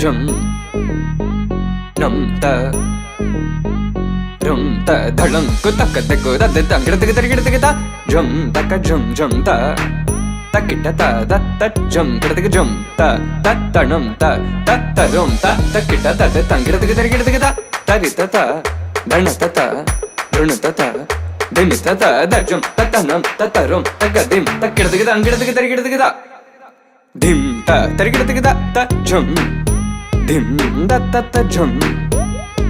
jum nam ta rum ta dhalam ku tak de ku da de tang gida gida ta jum tak jum jum ta takita ta da ta jum gida jum ta tanam ta rum ta takita ta de tang gida ta tarita ta dhanata ta drunata ta dimita ta da jum tanam rum tagadim takida gida dim ta tarigida gida ta jum dim da ta jum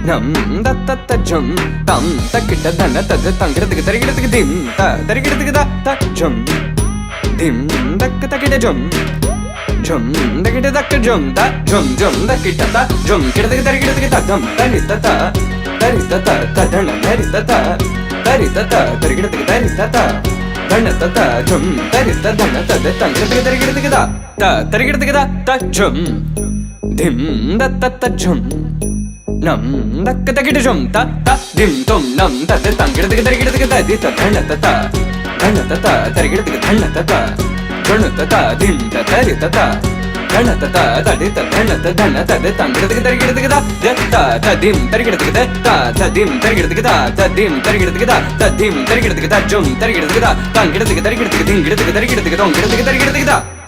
nam da ta jum tam takita dana ta tangirada tarigida dim ta tarigida gida ta jum dim dak takida jum jum dakita dak jum ta jum dakita ta jum kirada tarigida ta dam tarita ta dana tarita ta tarigida tarita ta dhanata ta jum tarita dhanata de tangirada gida ta tarigida gida ta jum dim da ta jum nam dak takita jum ta dim tum nam ta de tangirada gida di ta dhanata ta tarigida dhanata ta dhanata ta dim ta tarita ta dhanata ta tarita dhanata dhanata de tangirada gida ta dim tarigida gida ta dim tarigida gida ta dim tarigida gida ta dim tarigida gida jum tarigida gida tangirada tarigida dingirada tarigida dongirada tarigida